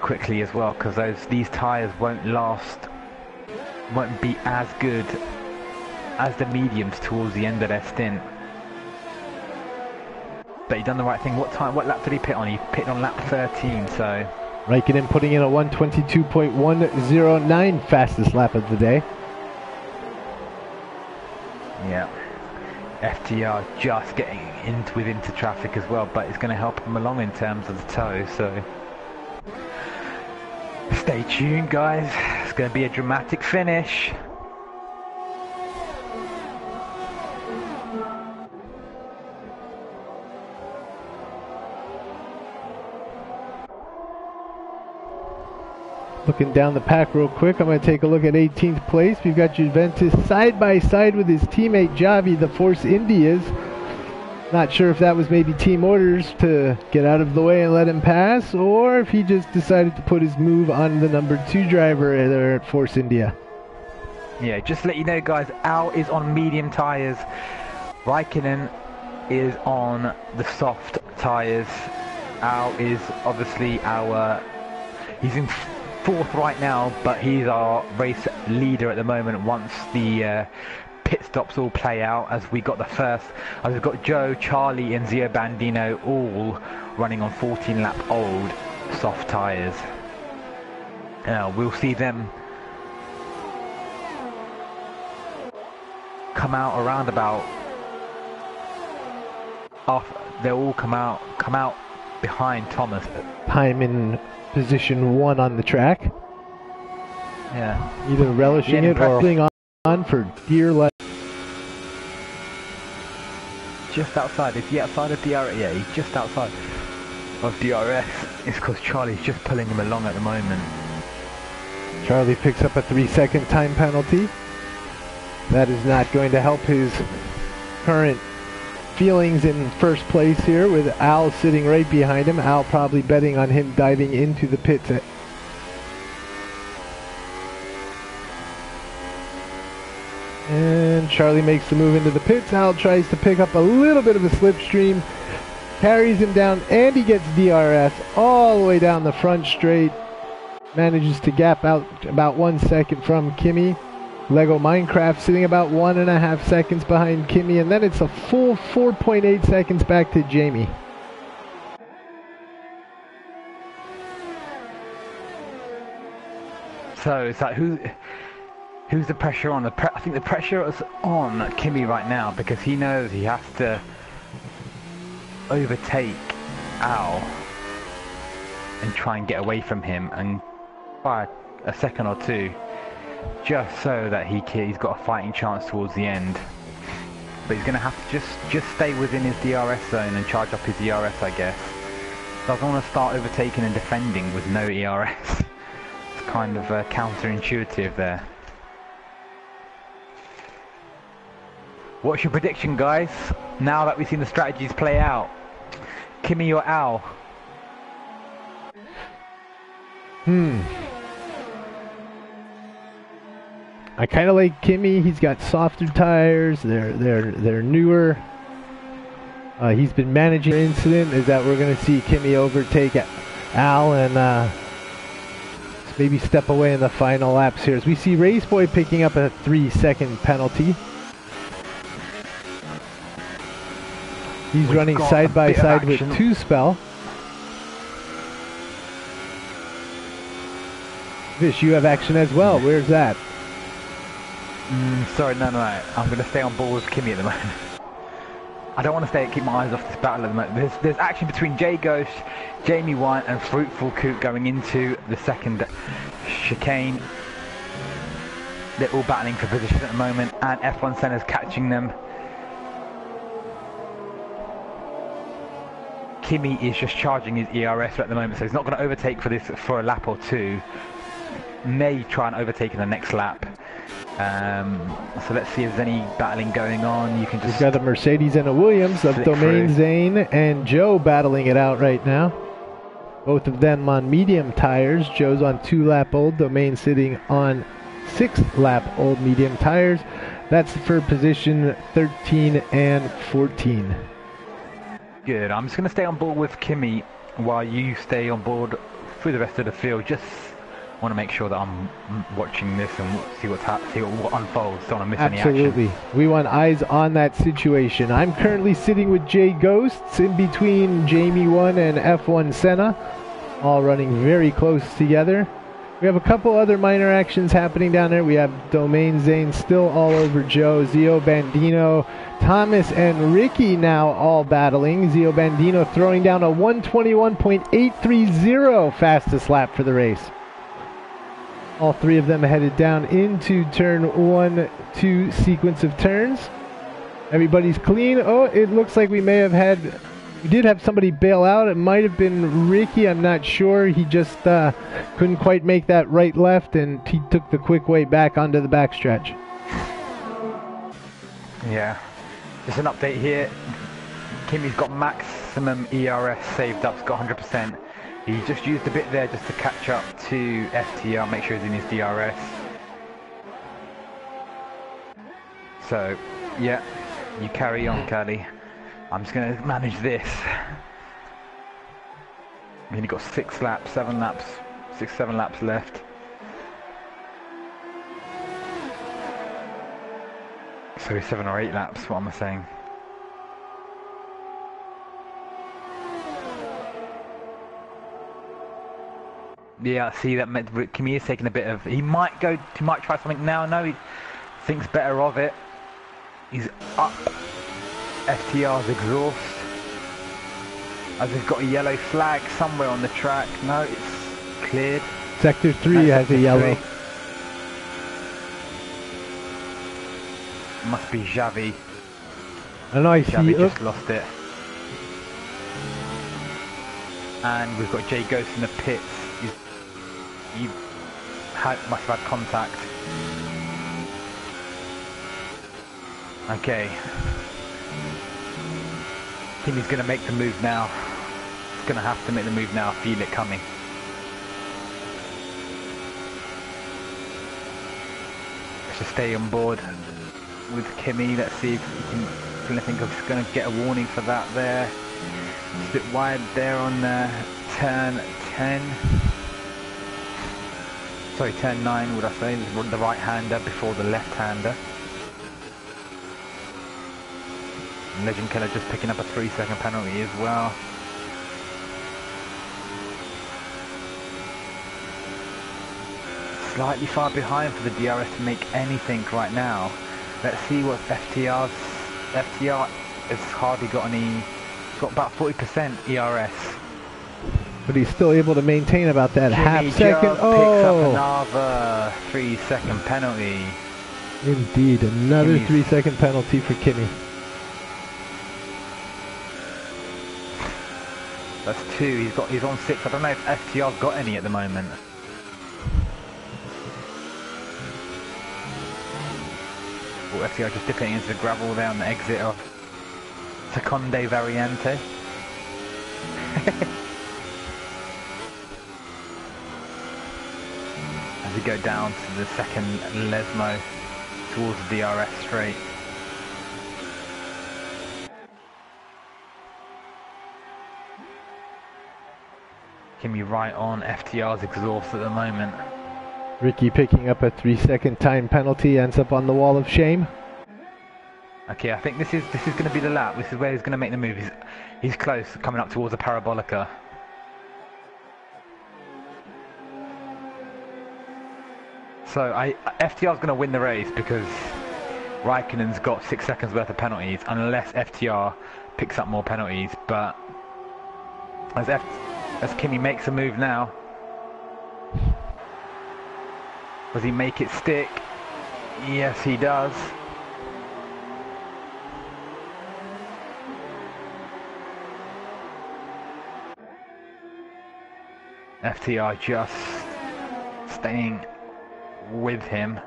quickly as well, because these tyres won't be as good as the mediums towards the end of their stint. But he done the right thing. What lap did he pit on? He pitted on lap 13, so... Raikkonen putting in a 1:22.109, fastest lap of the day. Yeah. FTR just getting into traffic as well, but it's going to help him along in terms of the tow, so... Stay tuned, guys. It's going to be a dramatic finish. Looking down the pack real quick, I'm going to take a look at 18th place. We've got Juventus side by side with his teammate Javi, the Force Indias. Not sure if that was maybe team orders to get out of the way and let him pass, or if he just decided to put his move on the number 2 driver there at Force India. Yeah, just to let you know, guys, Al is on medium tyres. Raikkonen is on the soft tyres. Al is obviously he's in 4th right now, but he's our race leader at the moment once the pit stops all play out, as we got we've got Joe, Charlie and Zio Bandino all running on 14 lap old soft tyres. We'll see them come out around about they'll all come out behind Thomas. Time in position 1 on the track. Yeah. Either relishing it or holding on for dear life. Just outside. Is he outside of DRS? Yeah, he's just outside of DRS. It's because Charlie's just pulling him along at the moment. Charlie picks up a 3-second time penalty. That is not going to help his current feelings in first place here, with Al sitting right behind him. Al probably betting on him diving into the pits. And Charlie makes the move into the pits. Al tries to pick up a little bit of a slipstream, carries him down, and he gets DRS all the way down the front straight. Manages to gap out about 1 second from Kimi. Lego Minecraft sitting about 1.5 seconds behind Kimi, and then it's a full 4.8 seconds back to Jamie. So it's like who's the pressure on? I think the pressure is on Kimi right now, because he knows he has to overtake Al and try and get away from him and by a second or two, just so that he's got a fighting chance towards the end. But he's going to have to just stay within his DRS zone and charge up his ERS, I guess. Doesn't want to start overtaking and defending with no ERS. It's kind of counterintuitive there. What's your prediction, guys? Now that we've seen the strategies play out, Kimi or Al? I kind of like Kimi. He's got softer tires. They're newer. He's been managing the incident. Is that we're going to see Kimi overtake Al and maybe step away in the final laps here, as we see Raceboy picking up a 3-second penalty. He's running side by side with 2Spell. Vish, you have action as well. Where's that? Sorry, no. I'm going to stay on board with Kimi at the moment. I don't want to keep my eyes off this battle at the moment. There's action between Jay Ghost, Jamie White and Fruitful Coot going into the second chicane. They're all battling for position at the moment, and F1 Senna's catching them. Kimi is just charging his ERS at the moment, so he's not going to overtake for a lap or two. May try and overtake in the next lap. So let's see if there's any battling going on. You can just... We've got a Mercedes and a Williams of Domain, Zane and Joe battling it out right now. Both of them on medium tires. Joe's on 2-lap old. Domain sitting on 6-lap old medium tires. That's for position 13 and 14. Good. I'm just going to stay on board with Kimi while you stay on board through the rest of the field. Just want to make sure that I'm watching this and see what unfolds. Don't want to miss Absolutely. any action. We want eyes on that situation. I'm currently sitting with Jay Ghosts in between Jamie 1 and F1 Senna, all running very close together. We have a couple other minor actions happening down there. We have Domain Zane still all over Joe, Zio Bandino, Thomas and Ricky now all battling. Zio Bandino throwing down a 121.830 fastest lap for the race. All three of them headed down into turn 1-2 sequence of turns. Everybody's clean. Oh, it looks like we did have somebody bail out. It might have been Ricky. I'm not sure. He just couldn't quite make that right left, and he took the quick way back onto the backstretch. Yeah. Just an update here. Kimmy's got maximum ERS saved up. He's got 100%. He just used a bit there just to catch up to FTR, make sure he's in his DRS. So, yeah, you carry on, Callie. I'm just going to manage this. We've only got 6 laps, 7 laps left. So 7 or 8 laps, what am I saying? Yeah, I see that Kimi is taking a bit of... He might try something now. No, he thinks better of it. He's up FTR's exhaust. As he's got a yellow flag somewhere on the track. No, it's cleared. Sector 3 has a yellow. Must be Xavi. I know, Xavi just lost it. And we've got Jay Ghost in the pits. He must have had contact. Okay. Kimmy's going to make the move now. He's going to have to make the move now. Feel it coming. Let's just stay on board with Kimmy. Let's see if we can... I think I'm just going to get a warning for that there. It's a bit wide there on turn 10. Sorry, turn 9 would I say. The right-hander before the left-hander. Legend Killer just picking up a 3-second penalty as well. Slightly far behind for the DRS to make anything right now. Let's see what FTR has hardly got any. He's got about 40% ERS. But he's still able to maintain about that half second. Picks up another 3-second penalty. Indeed, another 3-second penalty for Kimmy. That's 2. He's on 6. I don't know if FTR's got any at the moment. Or FTR just dipping into the gravel there on the exit of Seconde Variante. As we go down to the second Lesmo towards the DRS straight. Kimmy right on FTR's exhaust at the moment. Ricky picking up a 3-second time penalty, ends up on the wall of shame. Okay, I think this is going to be the lap. This is where he's going to make the move. He's close, coming up towards the Parabolica. So FTR's going to win the race because Raikkonen's got 6 seconds worth of penalties, unless FTR picks up more penalties. But as Kimmy makes a move now, does he make it stick? Yes, he does. FTR just staying with him.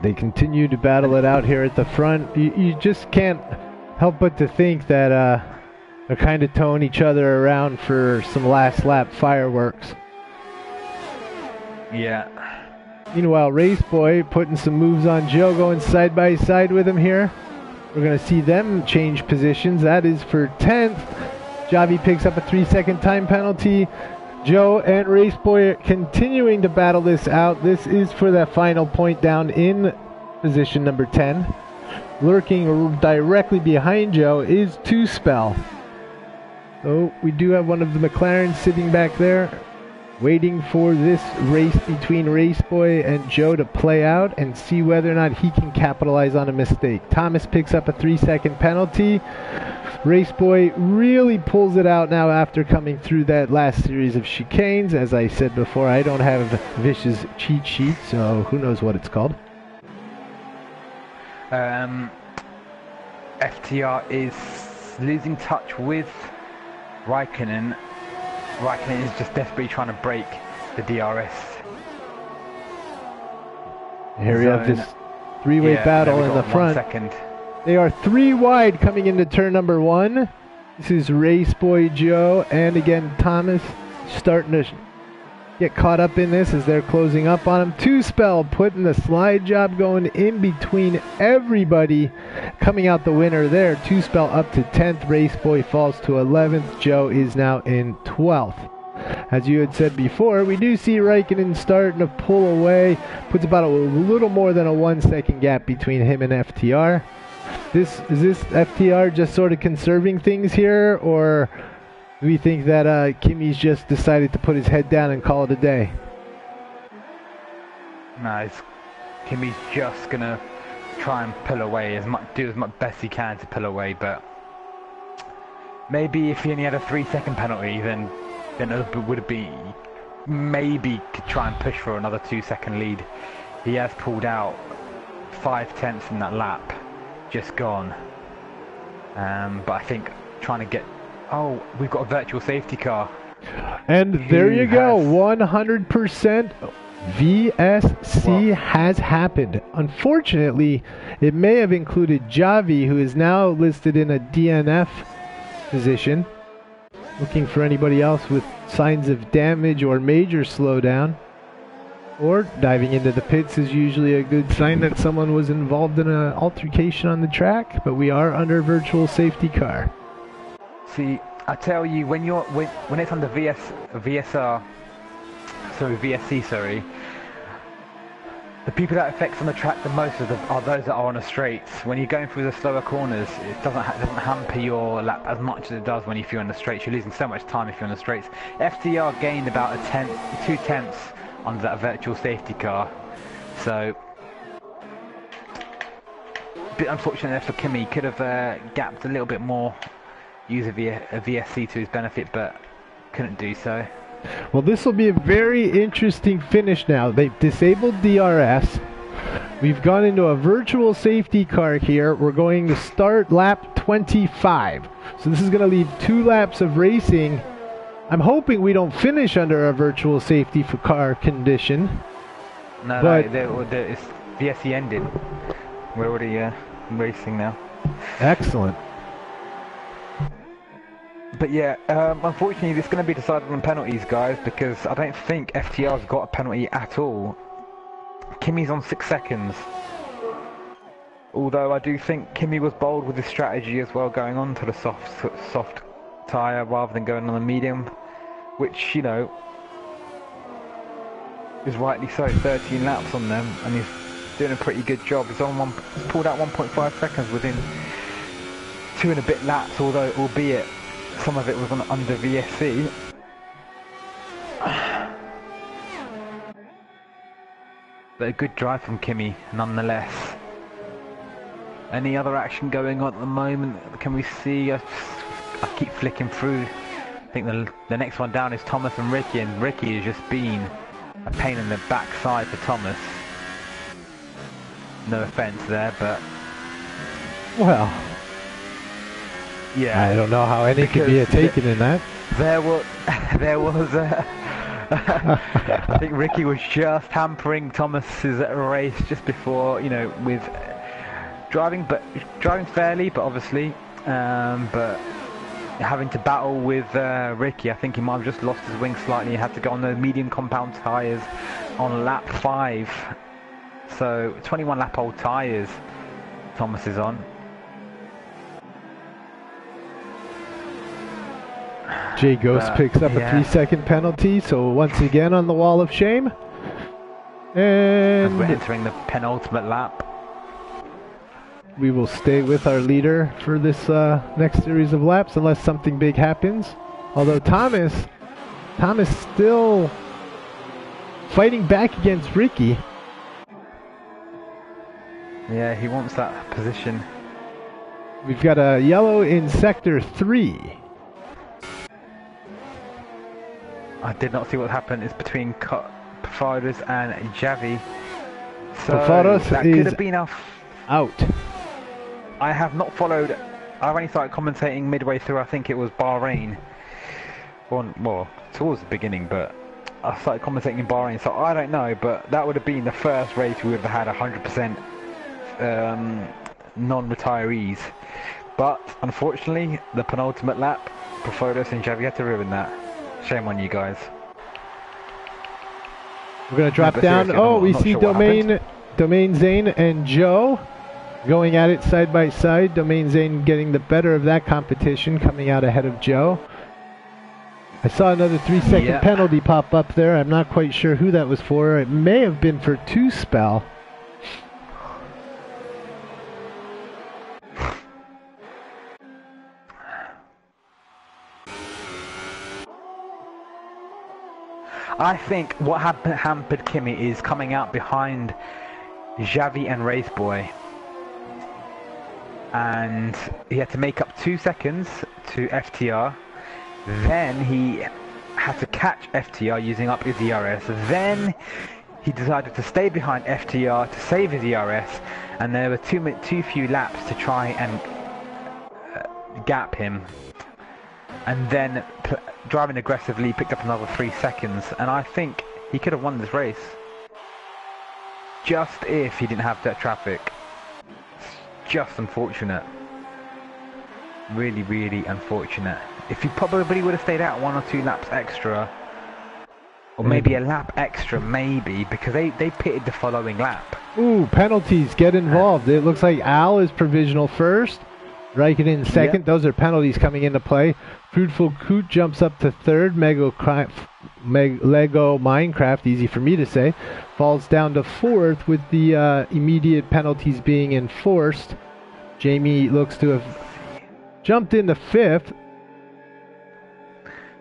They continue to battle it out here at the front. You just can't help but to think that they're kind of towing each other around for some last lap fireworks. Yeah. Meanwhile, Race Boy putting some moves on Joe, going side by side with him here. We're going to see them change positions. That is for 10th. Javi picks up a 3-second time penalty. Joe and Race Boy continuing to battle this out. This is for that final point down in position number 10. Lurking directly behind Joe is Two Spell. So we do have one of the McLarens sitting back there, waiting for this race between Race Boy and Joe to play out and see whether or not he can capitalize on a mistake. Thomas picks up a 3-second penalty. Race Boy really pulls it out now after coming through that last series of chicanes. As I said before, I don't have Vish's cheat sheet, so who knows what it's called. FTR is losing touch with Raikkonen. Raikkonen is just desperately trying to break the DRS. Here we have this three-way battle in the front. 1 second. They are 3 wide coming into turn number 1. This is Race Boy Joe and again Thomas starting to get caught up in this as they're closing up on him. Two Spell putting the slide job going in between everybody, coming out the winner there. Two Spell up to 10th. Race Boy falls to 11th. Joe is now in 12th. As you had said before, we do see Raikkonen starting to pull away. Puts about a little more than a 1-second gap between him and FTR. Is this FTR just sort of conserving things here, or do we think that Kimi's just decided to put his head down and call it a day? No, Kimi's just gonna try and pull away do as much best he can to pull away, but maybe if he only had a 3-second penalty, then it would be maybe could try and push for another 2-second lead. He has pulled out 5/10 in that lap, just gone. But I think trying to get. Oh, we've got a virtual safety car. And there you go, 100% VSC has happened. Unfortunately, it may have included Javi, who is now listed in a DNF position. Looking for anybody else with signs of damage or major slowdown. Or diving into the pits is usually a good sign that someone was involved in an altercation on the track, but we are under virtual safety car. See, I tell you, when it's under VSC, the people that affects on the track the most are those that are on the straights. When you're going through the slower corners, it doesn't hamper your lap as much as it does when if you're on the straights. You're losing so much time if you're on the straights. FTR gained about 2/10 under that virtual safety car, so a bit unfortunate there for Kimi. Could have gapped a little bit more, use a VSC to his benefit, but couldn't do so. Well, this will be a very interesting finish now. They've disabled DRS. We've gone into a virtual safety car here. We're going to start lap 25. So this is going to leave 2 laps of racing. I'm hoping we don't finish under a virtual safety car condition. No, it's VSC ended. We're already racing now. Excellent. But yeah, unfortunately this is going to be decided on penalties, guys, because I don't think FTR's got a penalty at all. Kimi's on 6 seconds. Although I do think Kimi was bold with his strategy as well, going on to the soft tyre rather than going on the medium, which, you know, is rightly so. 13 laps on them, and he's doing a pretty good job. He's pulled out 1.5 seconds within 2 and a bit laps, albeit some of it was under VSC. But a good drive from Kimi, nonetheless. Any other action going on at the moment? Can we see? I keep flicking through. I think the next one down is Thomas and Ricky, and Ricky has just been a pain in the backside for Thomas. No offence there, but well, yeah, I don't know how any could be taken in that. There was I think Ricky was just hampering Thomas's race just before, you know, with driving fairly, but obviously, but having to battle with Ricky. I think he might have just lost his wing slightly. He had to go on the medium compound tyres on lap 5. So 21 lap old tyres Thomas is on. Jay Ghost picks up a 3-second penalty, so once again on the wall of shame. And we're entering the penultimate lap. We will stay with our leader for this next series of laps unless something big happens. Although Thomas still fighting back against Ricky. Yeah, he wants that position. We've got a yellow in sector 3. I did not see what happened. It's between Perfados and Javi. So Perfados that could have been out. I have not followed. I've only started commentating midway through. I think it was Bahrain. Well, towards the beginning, but I started commentating in Bahrain, so I don't know. But that would have been the first race we would have had 100% non-retirees. But unfortunately, the penultimate lap, Perfados and Javi had to ruin that. Shame on you guys. We're going to drop down. Oh, we see Domain Zane and Joe going at it side by side. Domain Zane getting the better of that competition, coming out ahead of Joe. I saw another 3-second penalty pop up there. I'm not quite sure who that was for. It may have been for 2-spell. I think what hampered Kimi is coming out behind Javi and Raceboy. And he had to make up 2 seconds to FTR. Then he had to catch FTR using up his ERS. Then he decided to stay behind FTR to save his ERS. And there were too few laps to try and gap him. And then driving aggressively picked up another 3 seconds, and I think he could have won this race just if he didn't have that traffic. Just unfortunate, really, really unfortunate. If he probably would have stayed out 1 or 2 laps extra, or maybe a lap extra, maybe, because they pitted the following lap. Ooh, penalties get involved. It looks like Al is provisional first. Raikkonen second. Yep. Those are penalties coming into play. Fruitful Coot jumps up to third. Lego Minecraft, easy for me to say, falls down to fourth with the immediate penalties being enforced. Jamie looks to have jumped into fifth.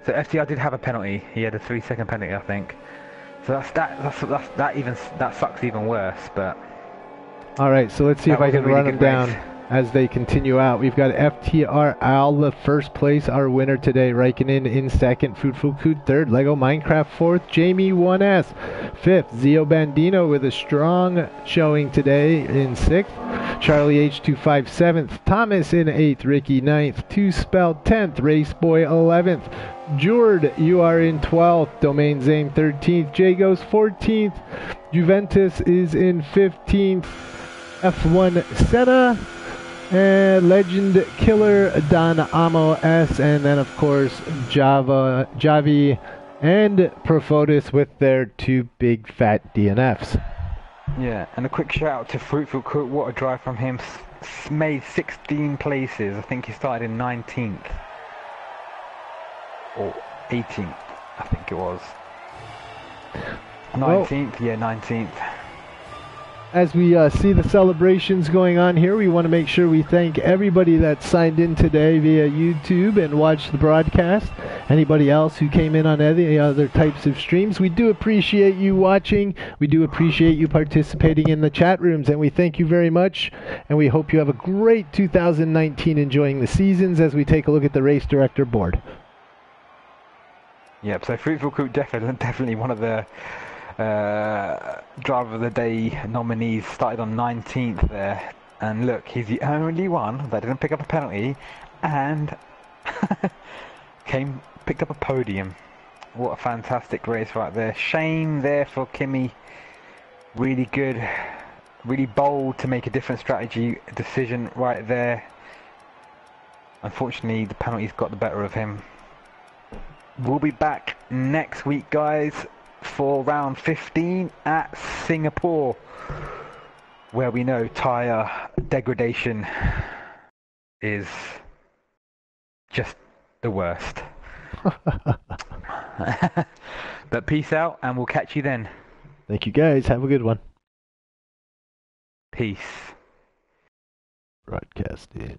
So FTR did have a penalty. He had a 3-second penalty, I think. So that sucks even worse. But all right, so let's see if I can run them down as they continue out. We've got FTR Al, first place, our winner today. Raikkonen in second, Fruitful Coot third, Lego Minecraft fourth, Jamie 1S fifth, Zio Bandino with a strong showing today in sixth, Charlie H25 seventh, Thomas in eighth, Ricky ninth, 2-spell 10th, Raceboy 11th, Jord, you are in 12th, Domain Zane 13th, Jagos 14th, Juventus is in 15th, F1 Senna, and Legend Killer Don Amo S, and then of course Javi and Perfados with their 2 big fat DNFs. Yeah, and a quick shout out to Fruitful Cook. What a drive from him. Made 16 places. I think he started in 19th or 18th, I think it was. 19th, yeah, 19th. As we see the celebrations going on here, we want to make sure we thank everybody that signed in today via YouTube and watched the broadcast. Anybody else who came in on any other types of streams, we do appreciate you watching. We do appreciate you participating in the chat rooms, and we thank you very much. And we hope you have a great 2019, enjoying the seasons as we take a look at the race director board. Yep, so Fruitful Coot definitely one of the driver of the day nominees. Started on 19th there, and look, he's the only one that didn't pick up a penalty and picked up a podium. What a fantastic race right there. Shame there for Kimi. Really good, really bold to make a different strategy decision right there. Unfortunately, the penalties got the better of him. We'll be back next week, guys. for round 15 at Singapore, where we know tyre degradation is just the worst. But peace out, and we'll catch you then. Thank you guys. Have a good one. Peace. Broadcasting.